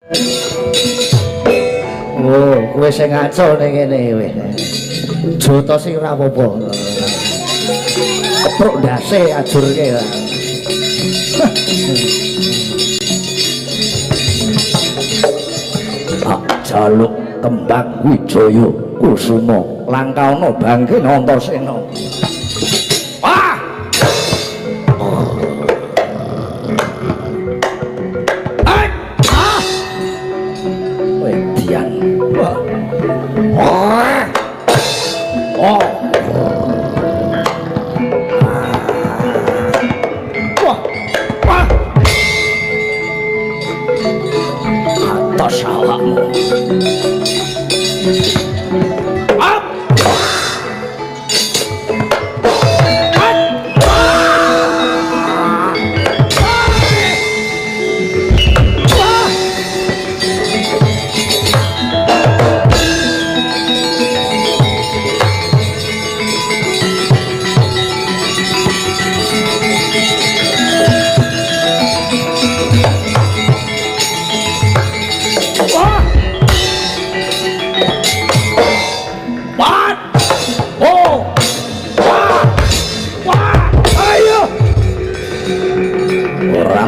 Oh, kowe sing ngaco ning kene wis. Joto sing ora apa-apa. Kepruk ndase ajurke. Tak jaluk kembang Wijaya Kusuma langkauna bangke Antasena. Wah! Wedian. Wah! Oh. Wah. Wah. Atas awakmu. Up.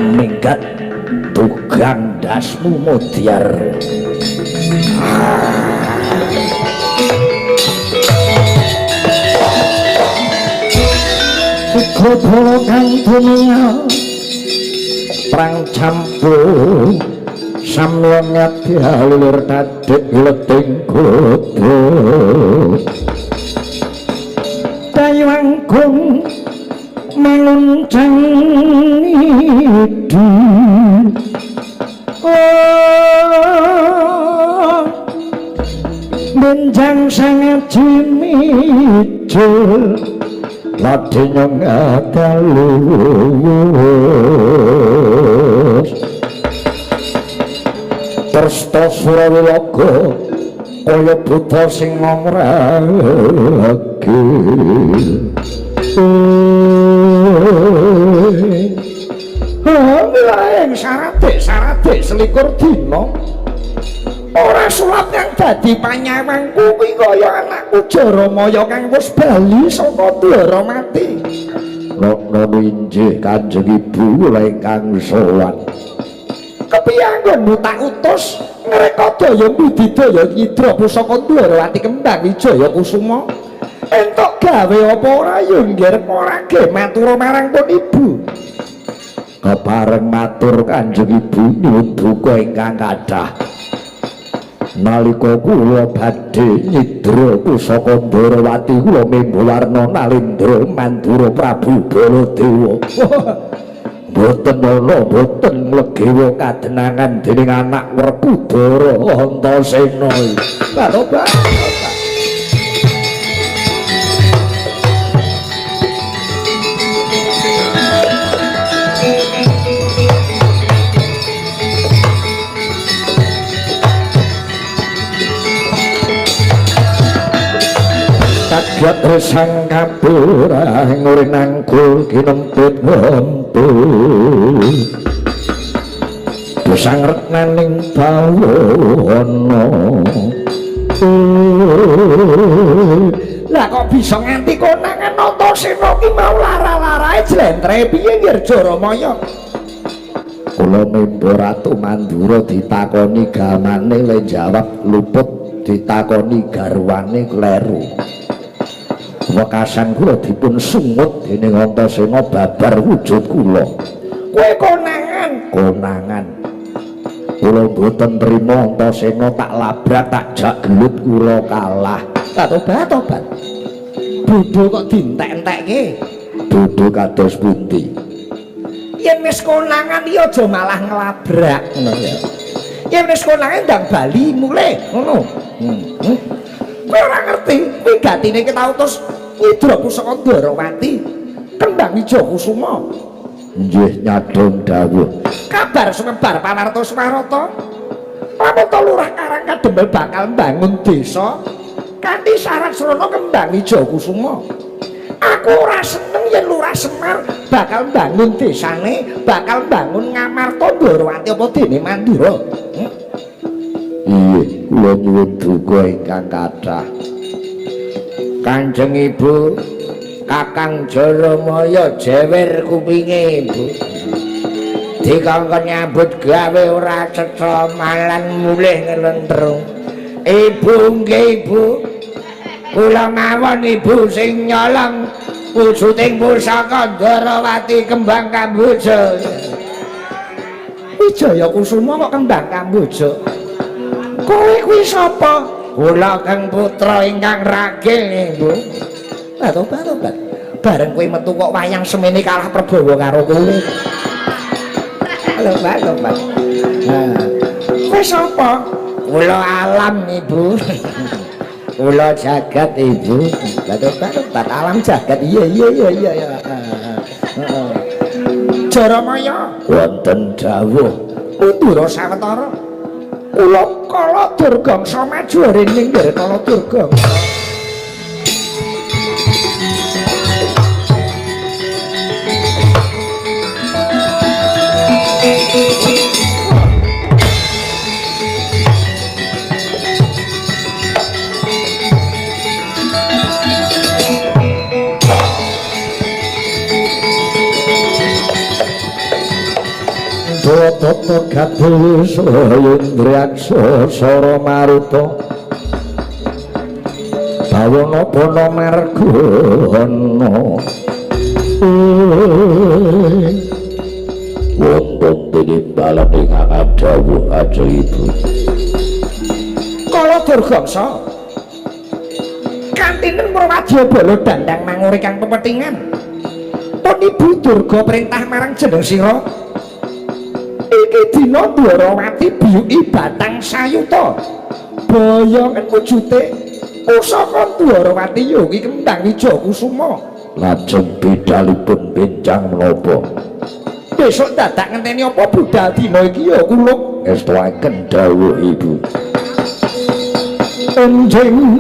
Minggat tukang dasmu Mudyar. Kobolo kang dunia prang campur samya ngati halir dadek leting kudu dayangkung menguncang itu oh benjang sangat cimicul ladinya ngadalus tersta Surawilaga kaya buta sing ngomragi laeng sarate selikur dina ora sulap yang dadi panyawangku kuwi kaya anakku Jaramaya kang wis bali saka Dwara mati. Nono injih Kanjeng Ibu ingkang sowan. Kepiye anggonmu tak utus ngreka daya budidaya nyidra pusaka Dwarawati kembang Wijaya Kusuma. Entuk gawe apa ora yo nggih ora ge matur marang pun Ibu. Kepareng matur Kanjeng Ibu nyuwun duka ingkang kathah. Nalika kula badhe nyidra pusaka Dwarawati kula mimbularna Nalendra Mandura Prabu Baladewa. Boten ana boten mlegewa kadenangan dening anak Werkudara Antasena. Katoba. Kagyat resang kapura ngurinangkul kinempit ngempul busang retnaning bawana. Lah kok bisa nganti konangan Antasena ki mau lara-larae jlentre piye nggih Jaramaya? Kula mimba Ratu Mandura ditakoni gamane le jawab luput, ditakoni garwane kleru. Wekasan kula dipun sungut dening Antasena babar wujud kula. Kowe konangan. Kula mboten trima Antasena tak labrak tak jak gelut kula kalah. Tobat. Bodho kok dientek-entekke. Bodho kados pundi? Yen wis konangan ya aja malah nglabrak ngono ya. Yen wis konangan ndang bali mulih ngono. Kowe ora ngerti, kuwi gatine ki tau terus nyidra pusaka Dwarawati kembang Wijaya Kusuma. Nggih nyadong dawuh. Kabar sumebar panarta Sumarata. Pramata Lurah Karang Kadempel bakal mbangun desa kanthi syarat srana kembang Wijaya Kusuma. Aku ora seneng yen Lurah Semar bakal mbangun desane, bakal mbangun Ngamarta Dwarawati apa dene Mandura. Iya, kula nyuwun duka ingkang kathah. Kanjeng Ibu, Kakang Jaramaya jewer kupinge Ibu. Dikongkon nyambut gawe ora cetha malan mulih ngelentrung. Ibu nggih Ibu. Kula mawon Ibu sing nyolong wujuding pusaka Ndarawati kembang Kamboja. Wijaya Kusuma kok kembang Kamboja. Kowe kuwi sapa? Kula Kang Putra ingkang ragil Ibu. Tobat. Bareng kowe metu kok wayang semene kalah Prabawa karo kowe. Tobat. Nah, kowe sapa? Kula Alam Ibu. Kula jagat Ibu. Tobat alam jagat. Iya. Jaramaya wonten dawuh Utura sawetara. Kula Kala Durgangsa maju ring Kala Durgangsa. Toto Gatul Sayendriaksa Sara Maruta Bawana Bana Margana wonten tinimbalan ingkang dawuh ajaib. Kala Durgangsa kantinen Prawadya Bala dandang manguri kang pepetingan. Pun Ibu Durga perintah marang jeneng sira. Iki dina Ndarawati biyuki batang sayuta. Bayangan wujude pusaka Ndarawati yogi kembang Wijaya Kusuma. Lajeng bidalipun bencang menapa? Besok dadak ngenteni apa budal dina iki ya kula estuaken dawuh Ibu. Enjing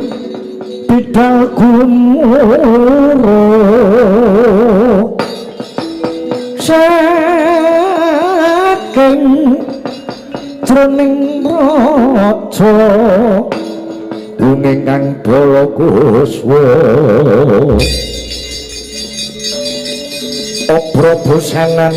bidal gumara jroning raja dunging kang Balakuswa Prabosanganira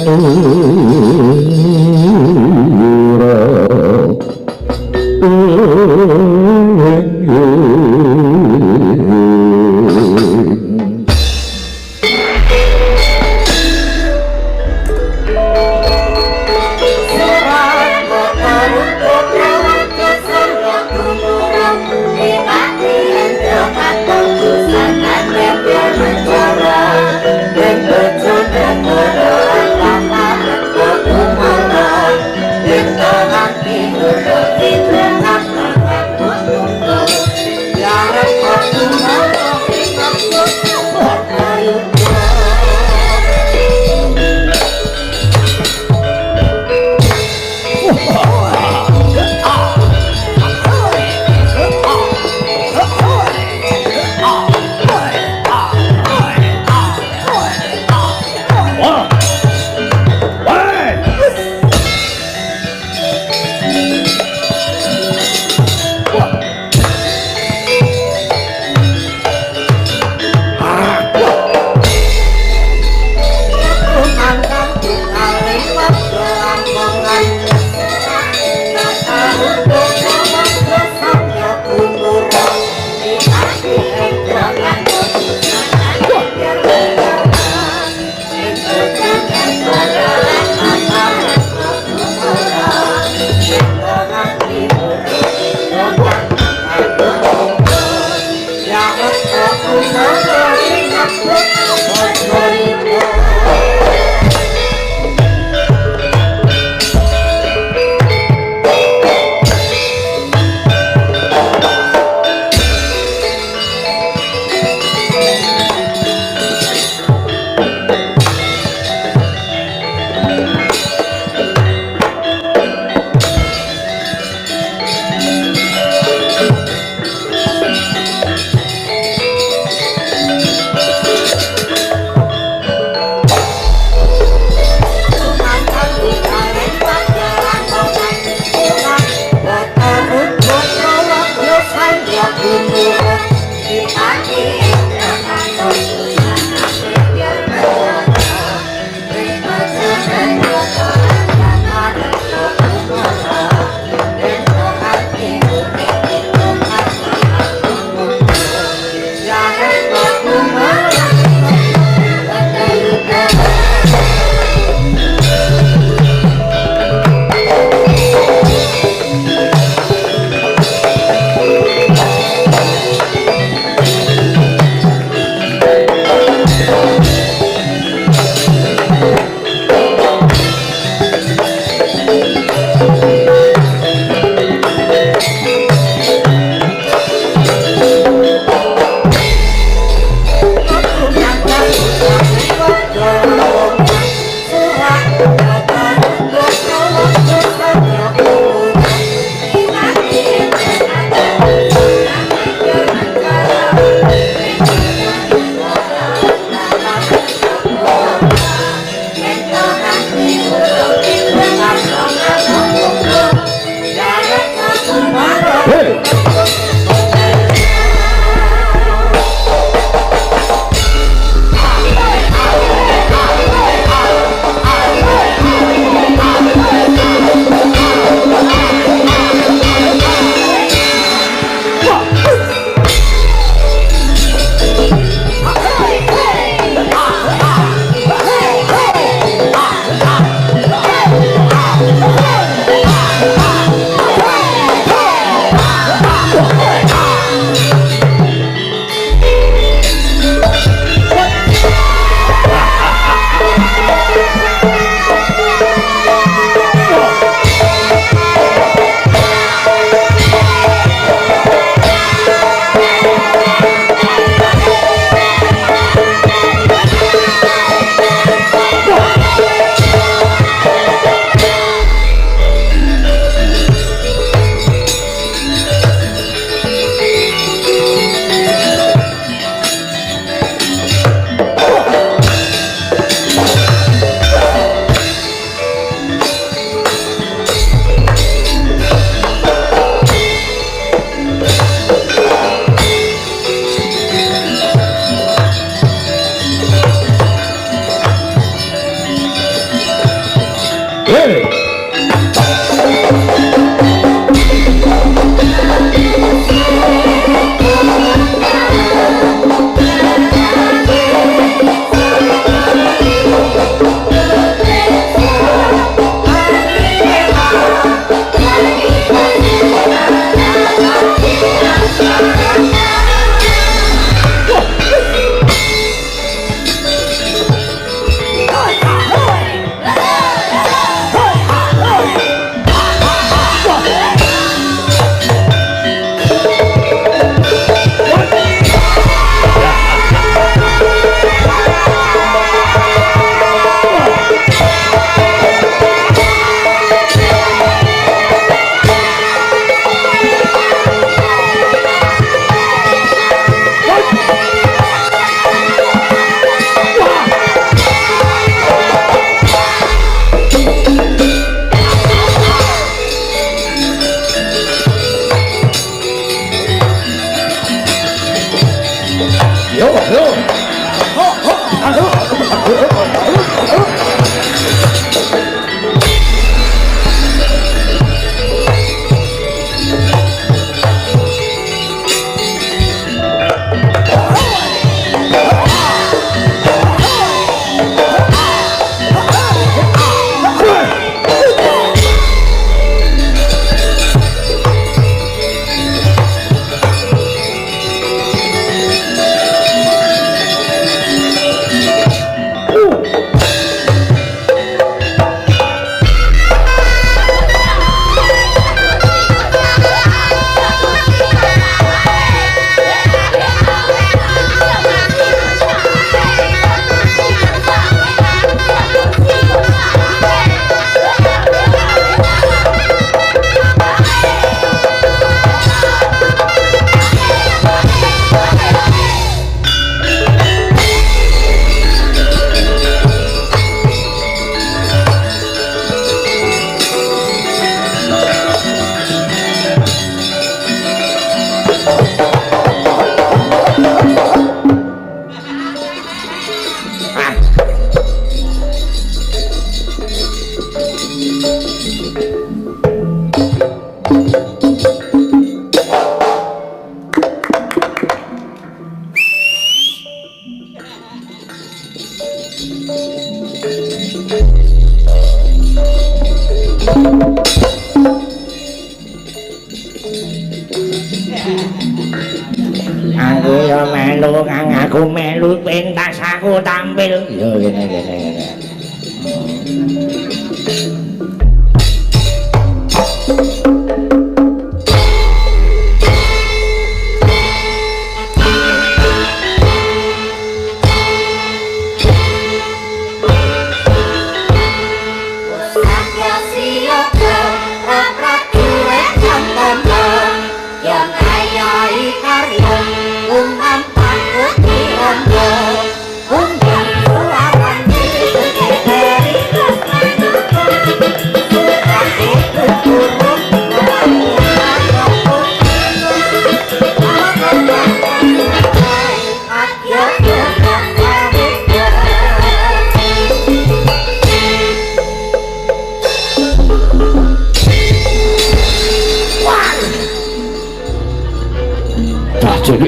Aku yo melu kang aku melu pentas aku tampil. Yo ngene.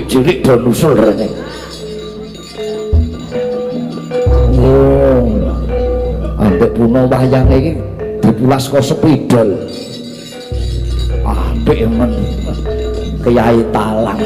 Cilik do nusul rene. Oh. Ambek puno wayang iki dipulas kok sepidol. Apik men. Kyai Talang.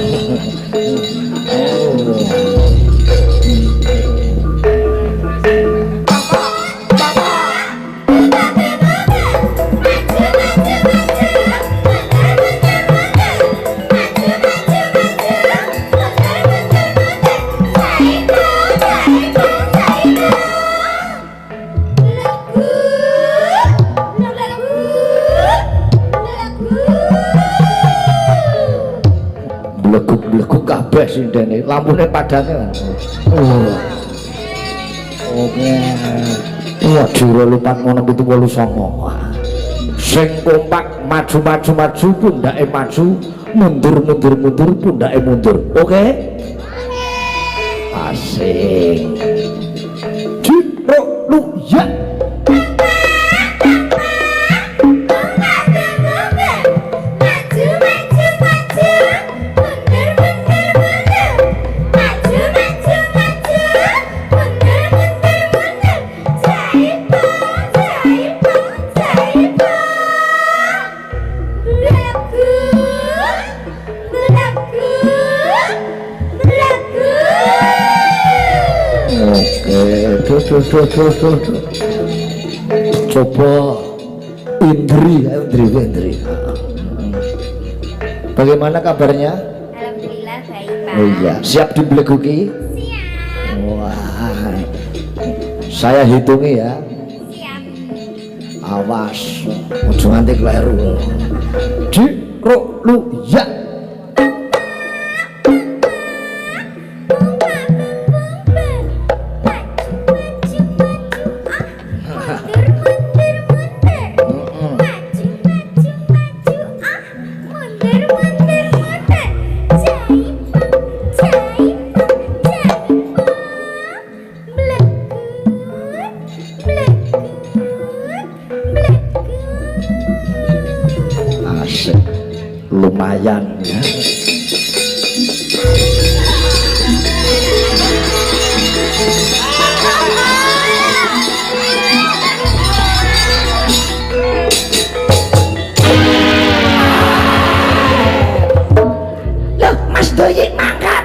Bleguk kabeh sindene, lampune padane. Oh. Oke. Wah, jero lupat ngono 789. Sing kompak maju pundake maju, mundur pundake mundur. Oke? Asik. Jiro lu ya. Coba Indri. Bagaimana kabarnya? Alhamdulillah baik, Pak. Oh iya, siap dibleguki? Siap. Wah. Saya hitungi ya. Siap. Awas, ojo nganti kleru. Jiro lu ya. lumayan ya. Loh, Mas Doyik mangkat.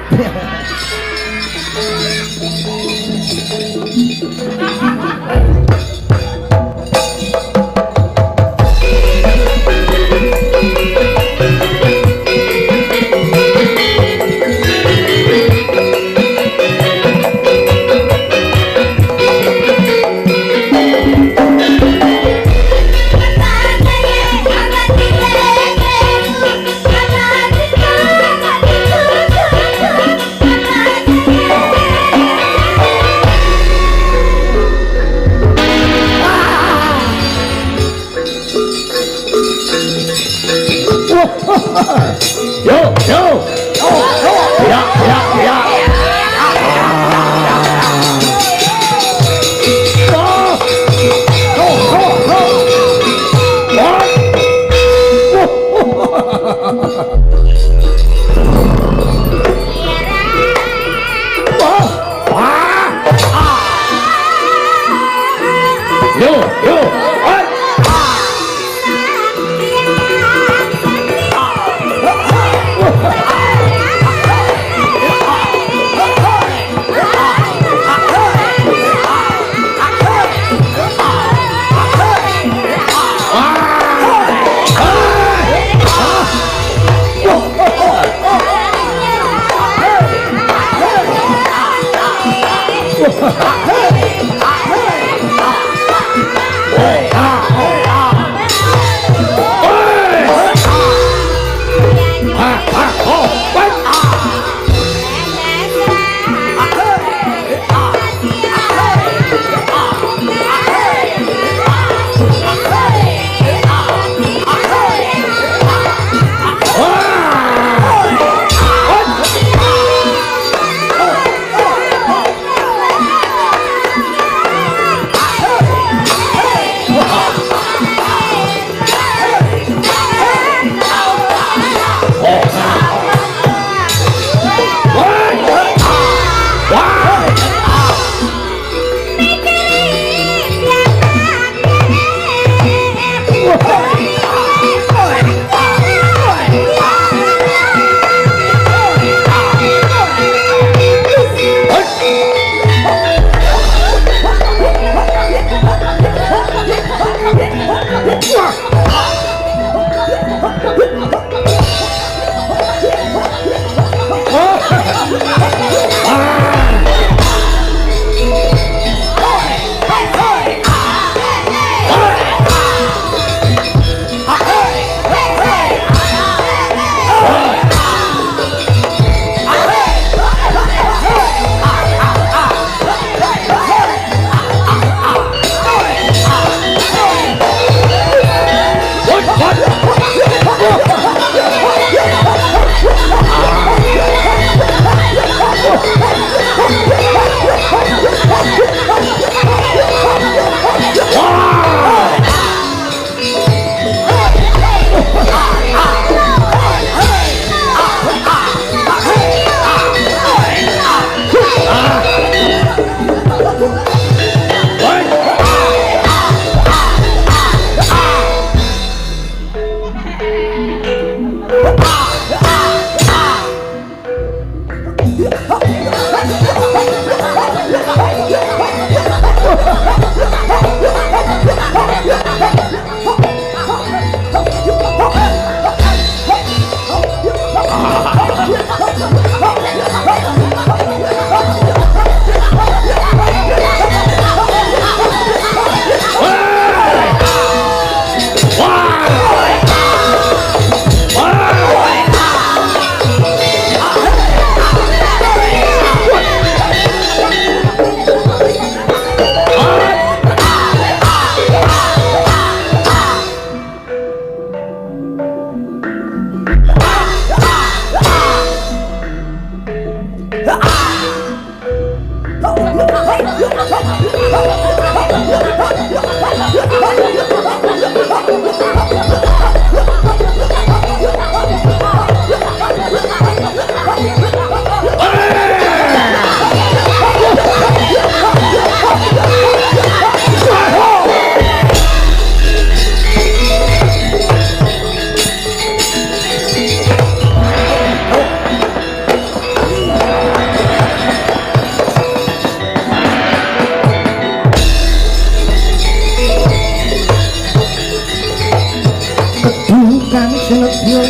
Kadya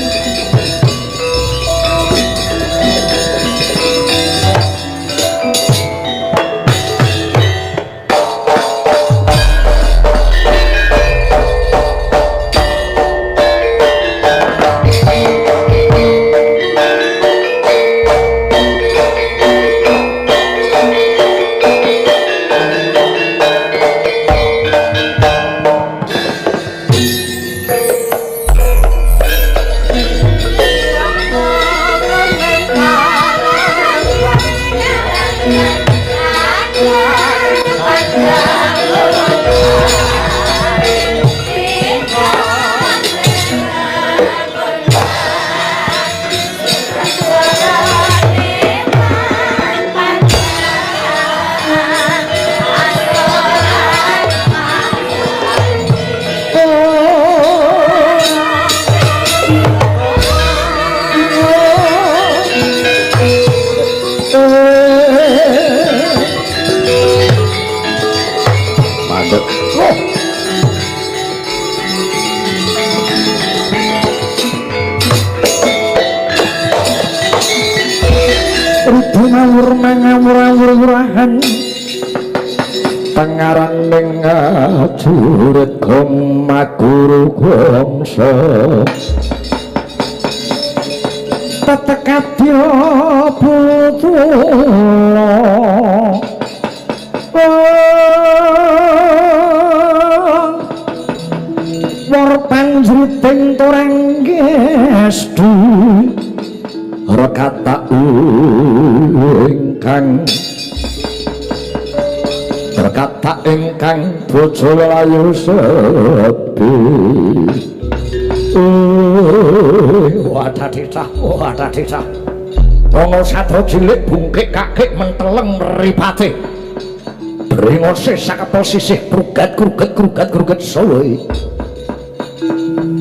ngawur ngawur-ngawurahan pengarang jurit gomaguru gomsa tetekadya putra war panjriting torang gestu rekata ingkang berkata ingkang bojo layu sepi wadah dicah wong sadra cilik bungkik kakik menteleng mripate bringose sakepel sisih krugat soe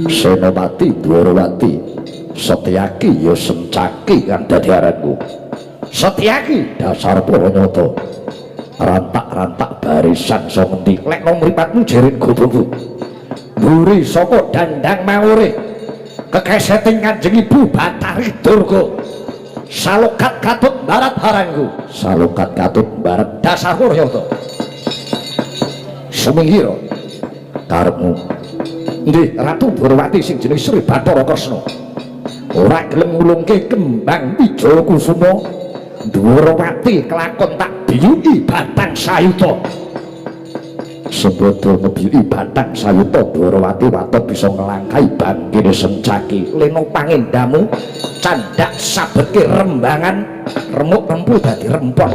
Senopati Dwarawati Setyaki ya sencaki kan dadi aranku Setyaki dasar Pranyata rantak-rantak barisan so ngendi lek nang mripatmu jerit godhongku mburi saka dandang mawure kekeseting Kanjeng Ibu Bathari Durga salukat katut barat haranku salukat katut barat dasar Pranyata sumingira karepmu nggih Ratu Dwarawati sing jeneng Sri Bathara Kresna ora gelem ngulungke kembang Wijaya Kusuma Dwarawati kelakon tak biyuki Batang Sayuta sebodo ngebiyuki Batang Sayuta Dwarawati waton bisa ngelangkai bangkine sencaki leno pangendamu candak sabeke rembangan remuk rempu dadi rempon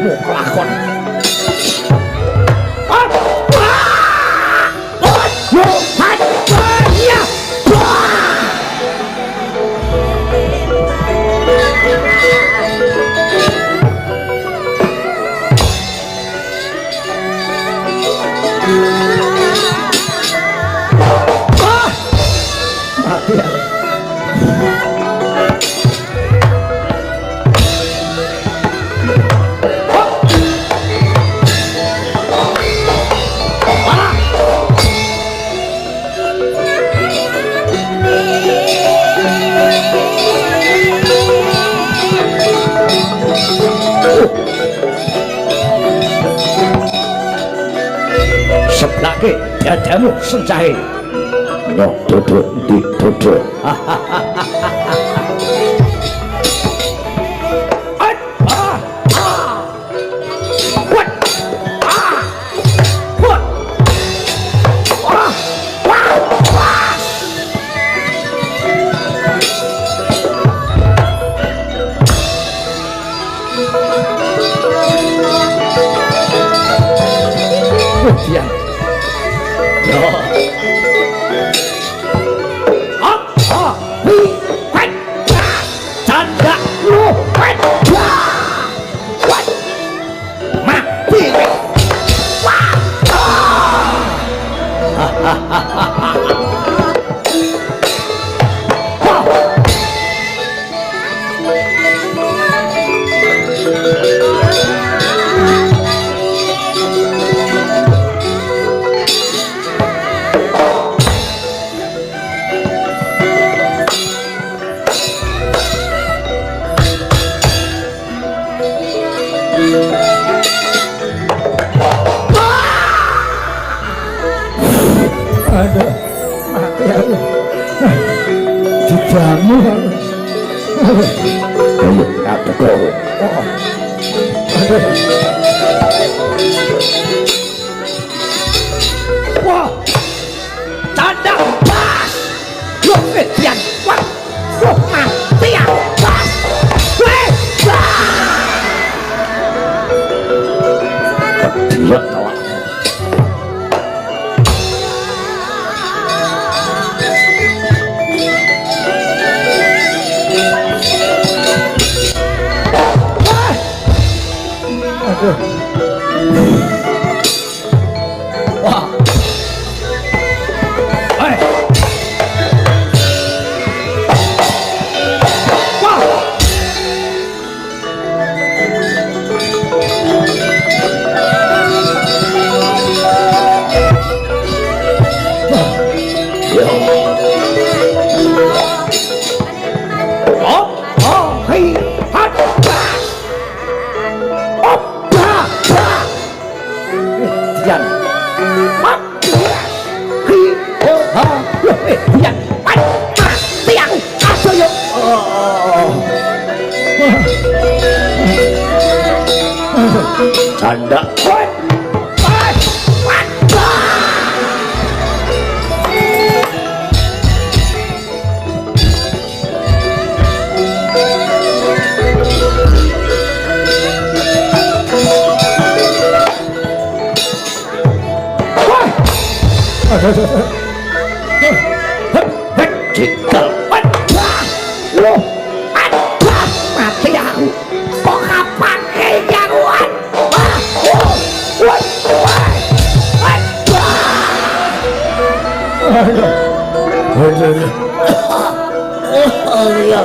kelakon seblake dadamu senjahe no duduk di duduk Dian. Yo. Hop, hop, hui, kwet, canda, Lu wet. Wet. mati. Aduh, mati aku. Dijamu aku. Ayo, kabeh kowe. Oh. Aduh. Wah, canda, pas. Yo, Dian, wah, wah, mati ya, pas. Weh, dia kalah. Aduh. Wah. Hei. Wah. Yo. Oh, oh, hei, hat, pas. Oh, bah, bah. Dian. Hop, hi, ho, ha, Dian, pat, mati aku. Aduh yo. Oh. Canda. Wet, pas, pat, bah. Jikel, wet, bah. Lu Aduh, mati aku. Kok kapan jagoan? Wah, wah, wah, wah, wah, wah. Aduh. Oh, iya.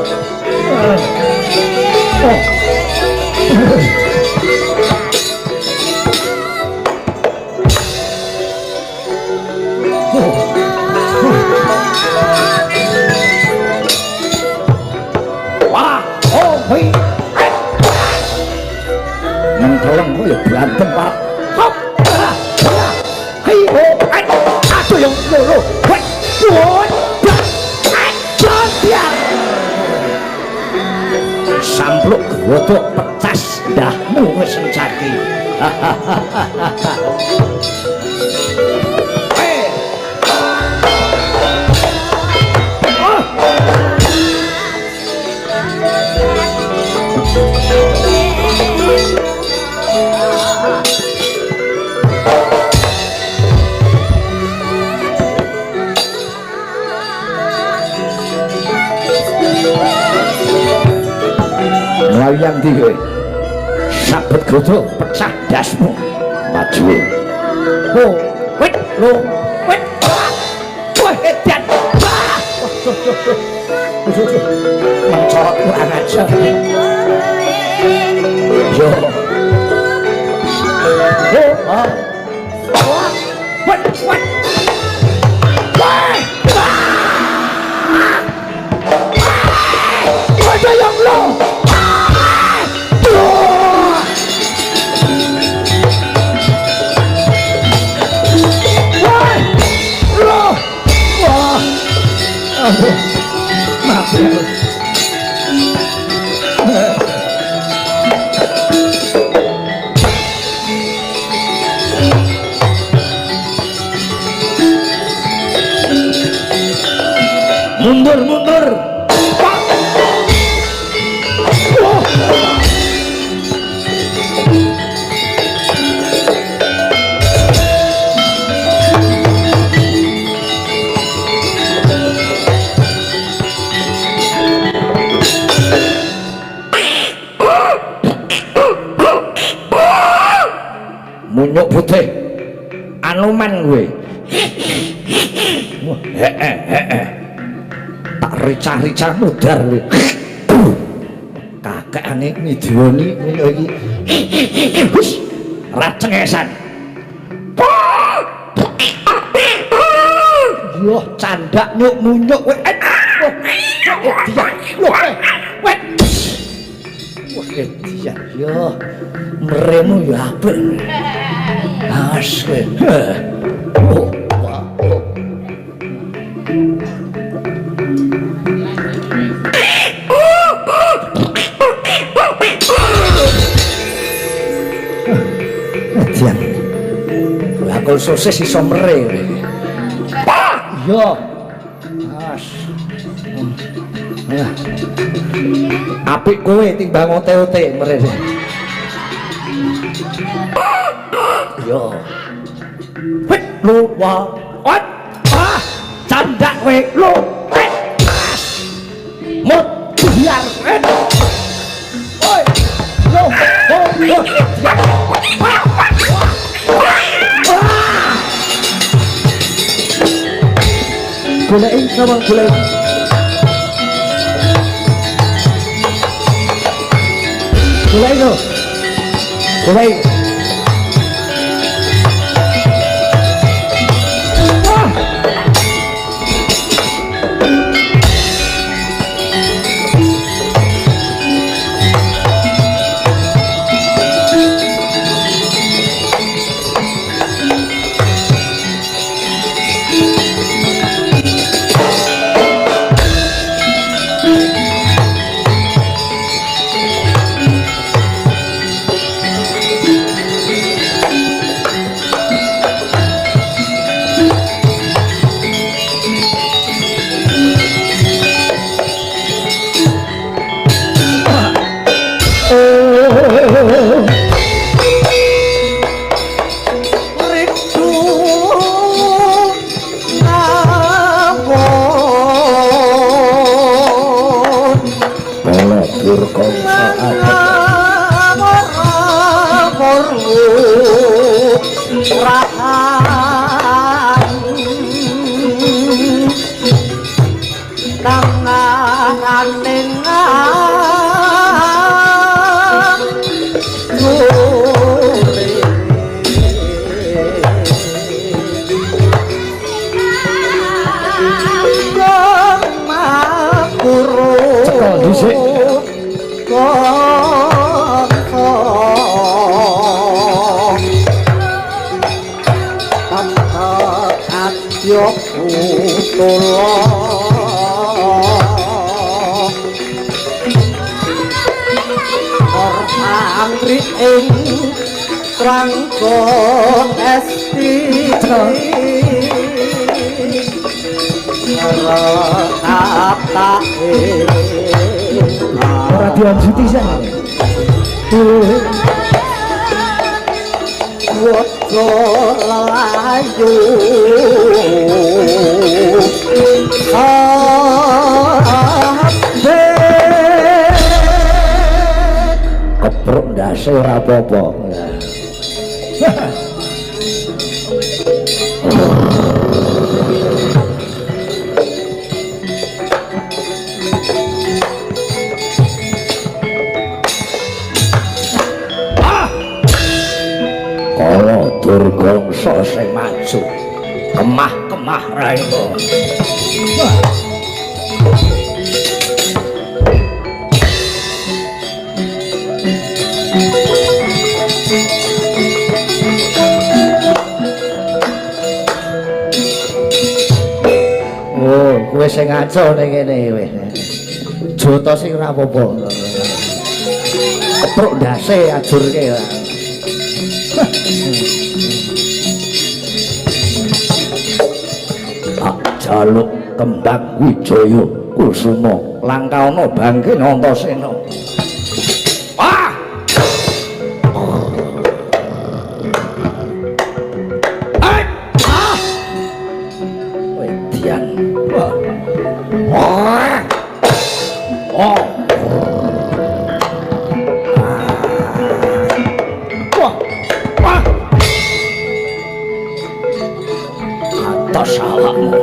Wah, oh, hei, Nang tolong gue berantem Pak. hop, hei, oh, aduh yang lulu, wet, wot, aduh dia. Sampluk godok pecas dahmu wis encaki. Hei. Oh. Melayang di gue. Sabut godok pecah dasmu. Maju. Oh, wet, lo, wet, wah, edan, wah, mencorot kurang ajar. Yo, oh, ah, wah, wet, wet, wah, ada yang lo, Mati aku. mundur, mundur. munyuk putih anuman gue tak ricah-ricah mudar gue kakek aneh ngidiwoni ini racengesan yo candak nyuk munyuk gue dia yo meremu yo apik asik Dian bakul sosis iso mere yo as apik kowe timbang ote-ote mere yo wit lu wa ot candak kowe lu mut biar oi lu bolehin sama bolehin bolehin lo bolehin Radian Citizen Woto layu kepruk ndase ora apa-apa Durgangsa sing maju kemah-kemah raimu oh kowe sing ngaco ning kene wis joto sing ora apa-apa kepruk ndase ajurke jaluk kembang wijaya kusuma langkauna bangke Antasena Wedian ngertos awakmu.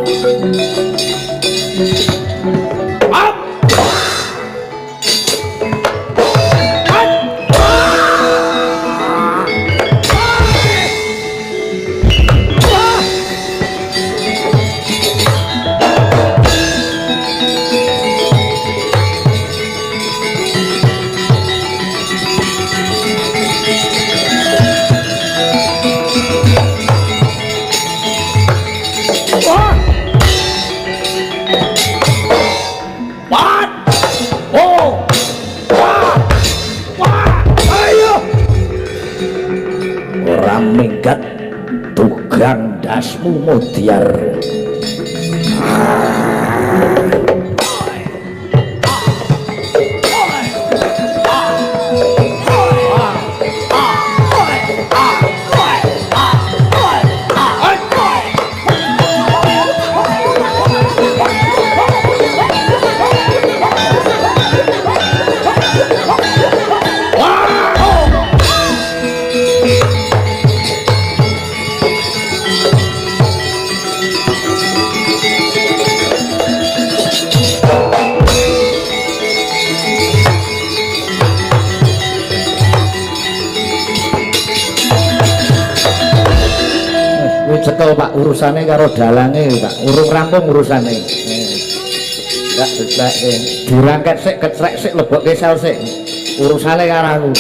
Minggat tugang dasmu mudyar. Cekel Pak urusane karo dalange Pak, urung rampung urusane. Enggak beblake. Dirangket sik kecrek sik lebokke sel sik. Urusane karo aku.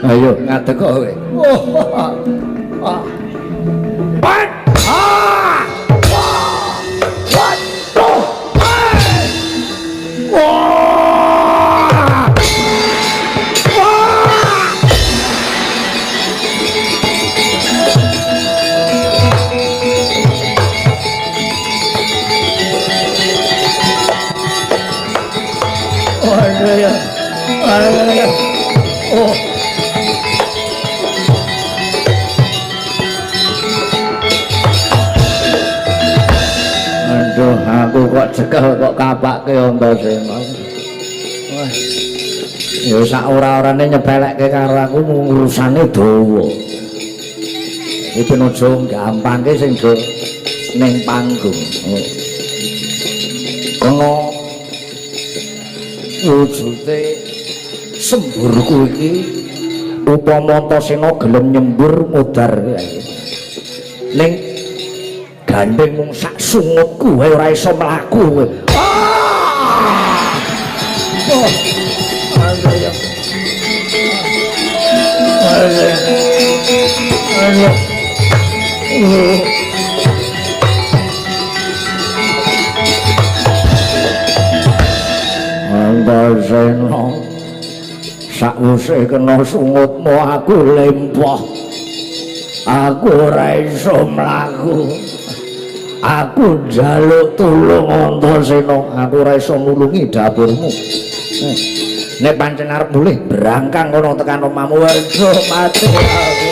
Ayo ngadeg kowe. Pat! Aduh, aku kok cekel kok kapake Antasena. Wah. Ya sak ora-orane nyepelekke karo aku urusane dawa. Iki aja gampangke sing do ning panggung. Kono wujude semburku iki upama Antasena gelem nyembur mudar ning gandeng mung sak sungutku wae ora iso mlaku kowe. Antasena sakwise kena sungutmu aku lempoh. Aku ora iso mlaku. Aku njaluk tulung Antasena, aku ora iso nulungi dapurmu. Nek pancen arep mulih brangkang kono tekan omahmu aja mati aku.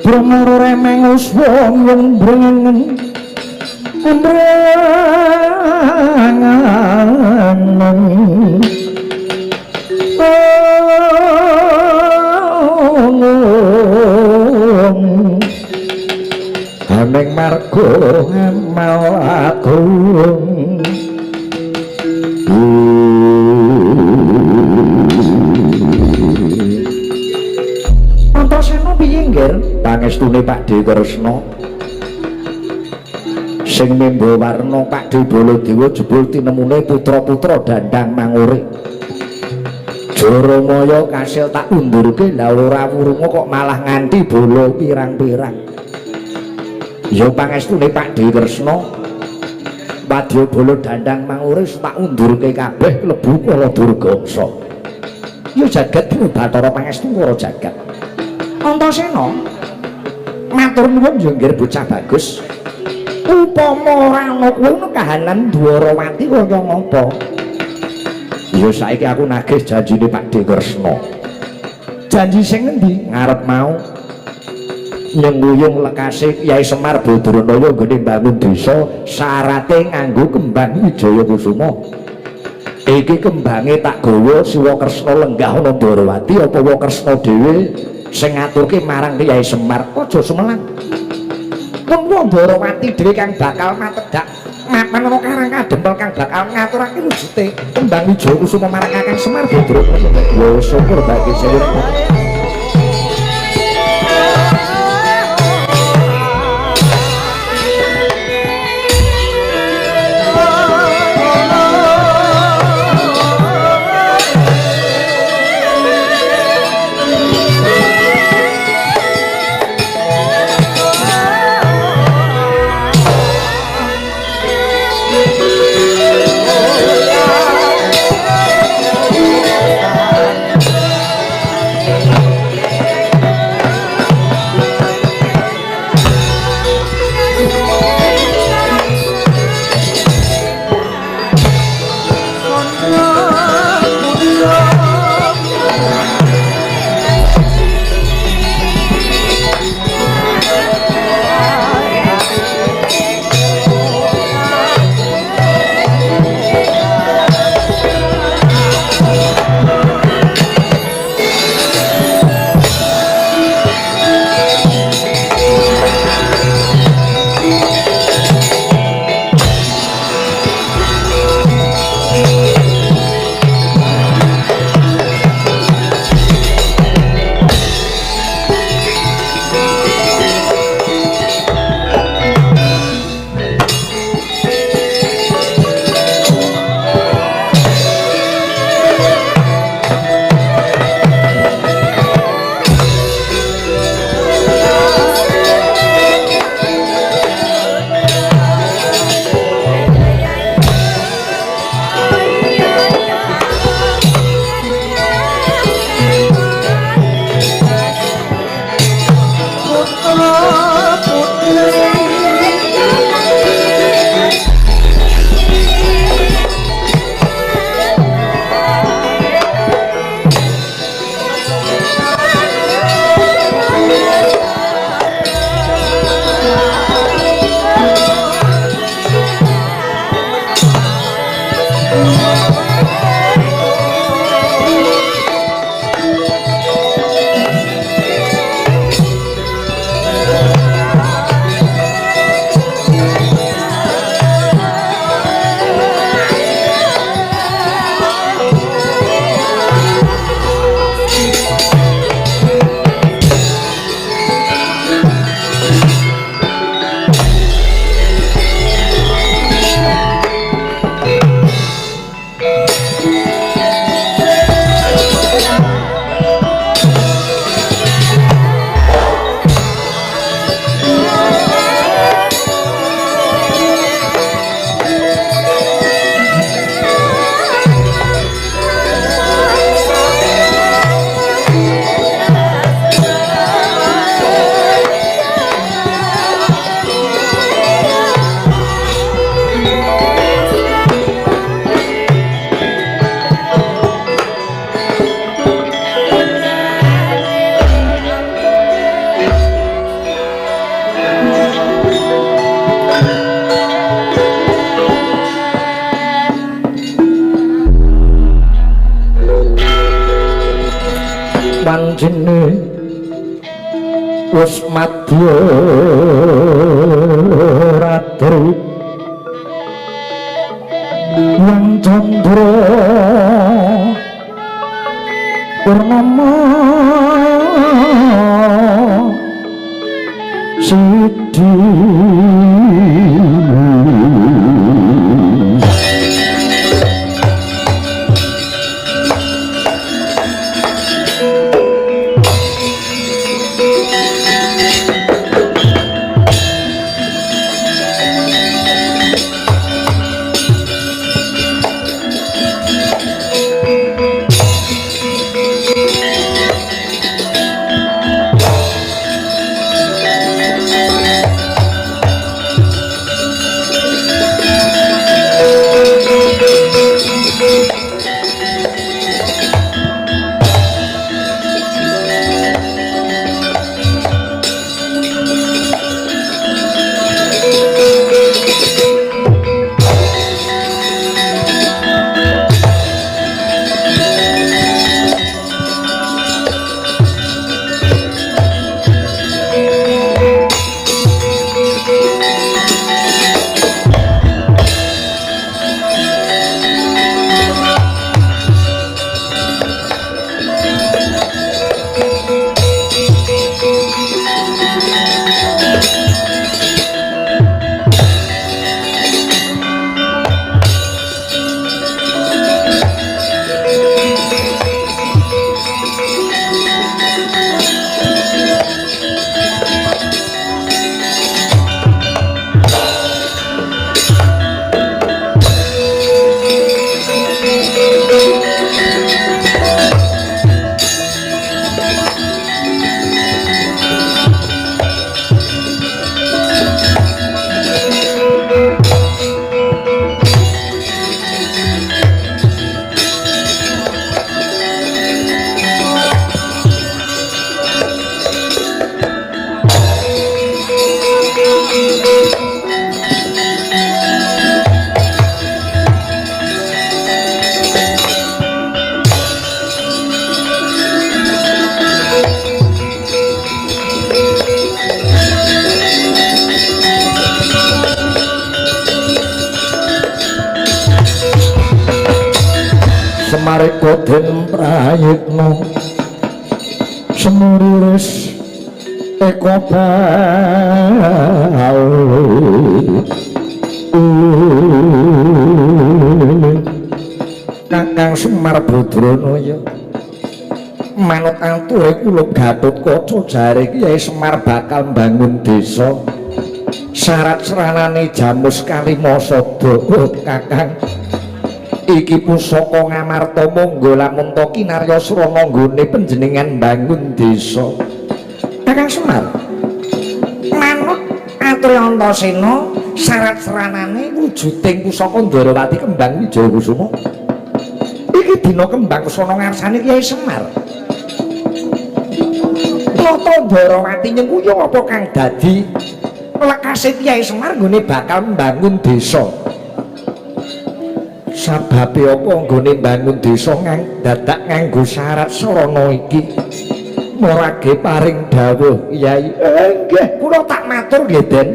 Brengor remeng uswong yang brengen ning marga amal agung Antasena piye nggir pangestune Pakde Kresna sing mimba warna Pakde Baladewa jebul tinemune putra-putra Dandang Mangurik Jaramaya kasil tak undurke lha ora wurunga kok malah nganti bala pirang-pirang ya pangestune Pakde Kresna wadya bala Dandang Mangurik tak undurke kabeh klebu kala durgangsa ya jagat Bathara pangestu para jagat Antasena matur nuwun ya nggih bocah bagus upama ora ana kuwi kahanan Dwarawati kaya ngapa ya saiki aku nagih janjine Pakde Kresna janji sing endi ngarep mau nyenguyung lekase Kyai Semar Badranaya nggone mbangun desa syarate nganggo kembang Wijaya Kusuma iki kembange tak gawa Siwa Kresna lenggah ana Dwarawati apa wa Kresna dhewe sing ngaturke marang Kyai Semar aja semelang wong Dwarawati dhewe kang bakal matedak mapan ana karang kadempel kang bakal ngaturake wujude kembang Wijaya Kusuma marang Kakang Semar Badranaya ya syukur bagi seluruh pancene wis madya ratri yang candra purnama sidi Semarika den prayitna semuriris eko bal Kakang Semar Badranaya manut ature kula Gatotkaca jare Kyai Semar bakal mbangun desa syarat seranane Jamus Kalimasada Kakang iki pusaka ngamarta monggo lamun to kinarya srana nggone panjenengan mbangun desa Kakang Semar manut ature Antasena syarat seranane wujuding pusaka Ndarawati kembang Wijaya Kusuma iki dina kembang sono ngarsane Kyai Semar Tata Ndarawati nyengkuyung apa kang dadi lekase Kyai Semar nggone bakal mbangun desa sababe apa nggone mbangun desa dadak nganggo syarat sarana iki morage paring dawuh Kyai nggih kula tak matur nggih Den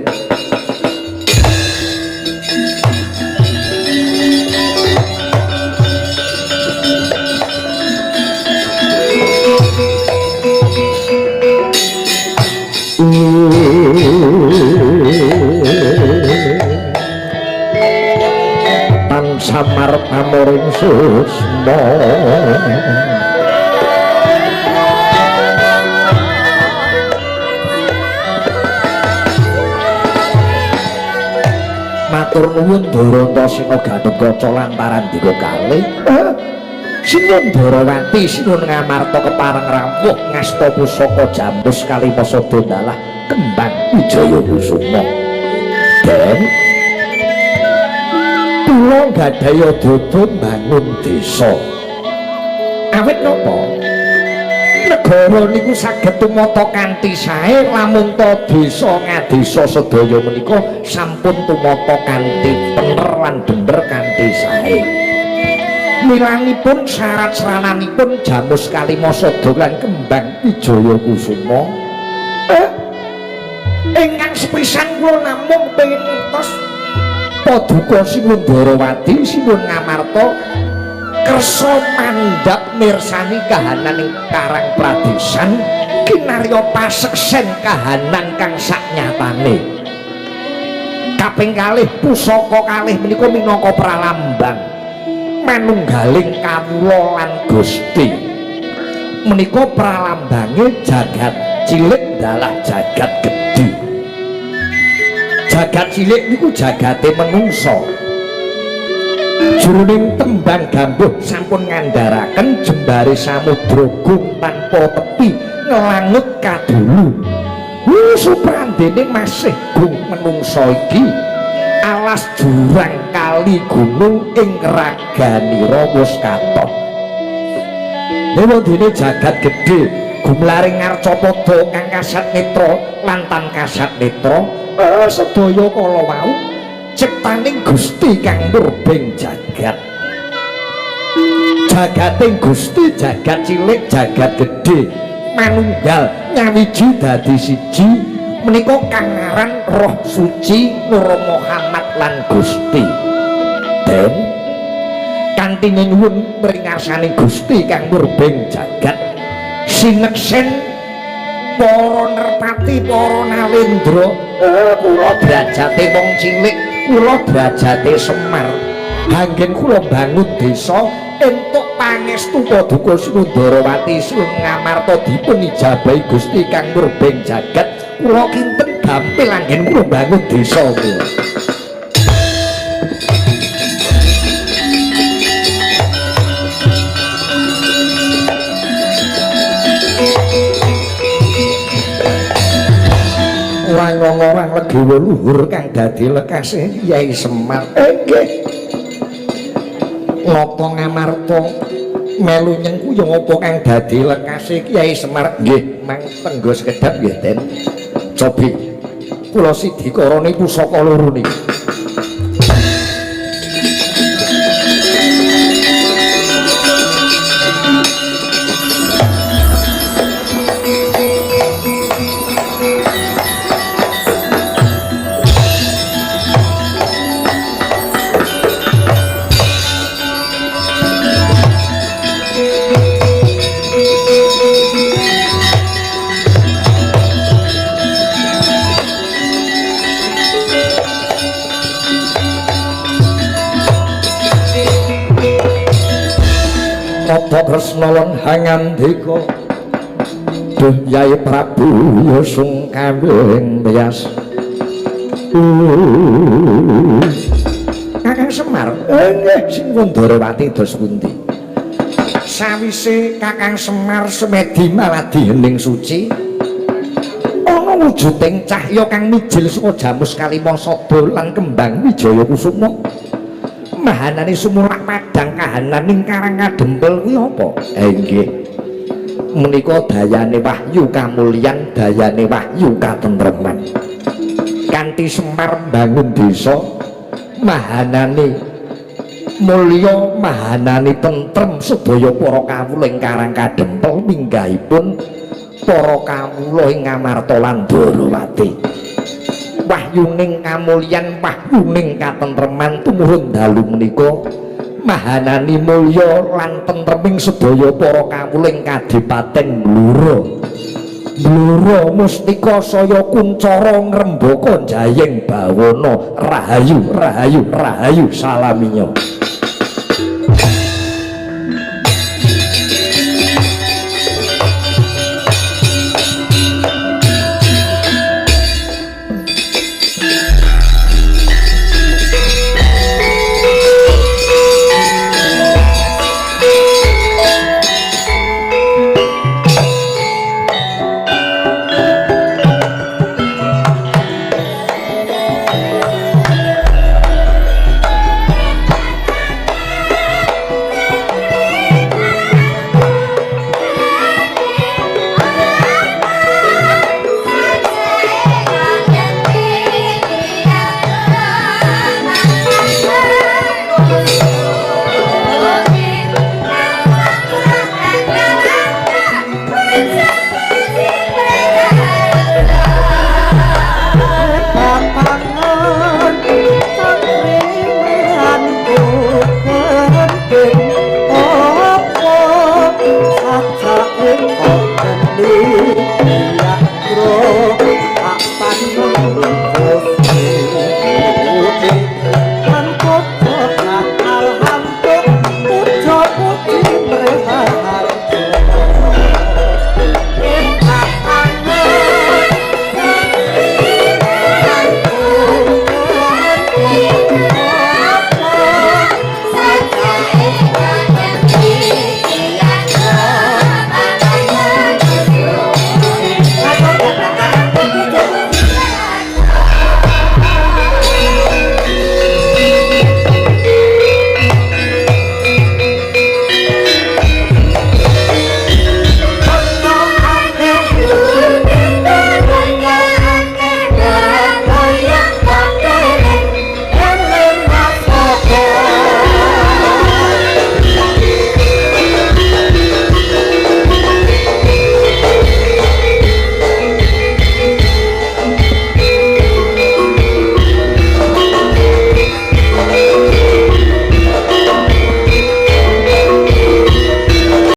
Samar pamoring susma matur nuwun Darantasena Gatotkaca lantaran dika kalih Sinuwun Ndarawati sinuwun ngamarta kepareng rawuh ngasta pusaka Jamus Kalimasada dalah kembang Wijaya Kusuma Den kula gadhaya dodo mbangun desa awit napa negara niku saged tumata kanthi sae lamun to desa ngadesa sedaya menika sampun tumata kanthi bener lan bener kanthi sae milangipun syarat serananipun Jamus Kalimasada lan kembang Wijaya Kusuma ingkang sepisan kula namung pengin ngertos paduka Sinuwun Darawati Sinuwun Ngamarta kersa mandhap mirsani kahananing Karang Pradesan kinarya paseksen kahanan kang saknyatane. Kaping kalih pusaka kalih menika minangka pralambang manunggaling kawula lan Gusti. Menika pralambange jagat cilik dalah jagat gedhe. Jagat cilik niku jagate manungsa. Jroning tembang gambuh sampun ngandharaken jembare samudra gung tanpa tepi nglangut kadulu. Suprandene masih gung manungsa iki alas jurang kali gunung ing raganira wis katon. Dewa dene jagat gedhe gumlaring Arcapada kang kasat netra lan tan kasat netra sedaya kala wau ciptaning Gusti kang murbeng jagat. Jagating Gusti jagat cilik jagat gedhe manunggal nyawiji dadi siji menika kang aran Roh Suci Nur Muhammad lan Gusti. Den kanthi nyuwun pringarsane Gusti kang murbeng jagat sineksen para nerpati para nalendra kula derajate wong cilik kula derajate Semar anggen kula bangun desa entuk pangestu paduka Sinuwun Darawati Sinuwun Ngamarta dipun ijabahi Gusti kang murbeng jagat kula kinten gampil anggen kula bangun desa kula. Orang-orang legawa luhur kang dadi lekase Kyai Semar. Nggih. Napa Ngamarta melu nyengkuyung apa kang dadi lekase Kyai Semar? Nggih, mang tenggo sekedhap nggih, Den. Cobi kula sidikarane pusaka loro niki. Nata Kresna lan hangandika duh Yai Prabu ya sungkawing bias. Kakang Semar nggih Sinuwun Darawati dos pundi? Sawise Kakang Semar sumedi maladi hening suci ana wujuding cahya kang mijil saka jamus kalimah sada lan kembang wijaya kusuma. Mahanane sumulak padang kahananing Karang Kadempel kuwi apa? Nggih. Menika dayane wahyu kamulyan, dayane wahyu katentreman. Kanthi Semar bangun desa, mahanane mulya, mahanane tentrem sedaya para kawula ing Karang Kadempel minggahipun para kawula ing Ngamarta lan Darawati. Wahyuning kamulyan, wahyuning katentreman tumuhun dalu menika mahanani mulya lan tentreming sedaya para kawula ing Kadipaten Blora. Blora Mustika saya kuncara ngrembaka jayeng bawana rahayu rahayu rahayu salaminya.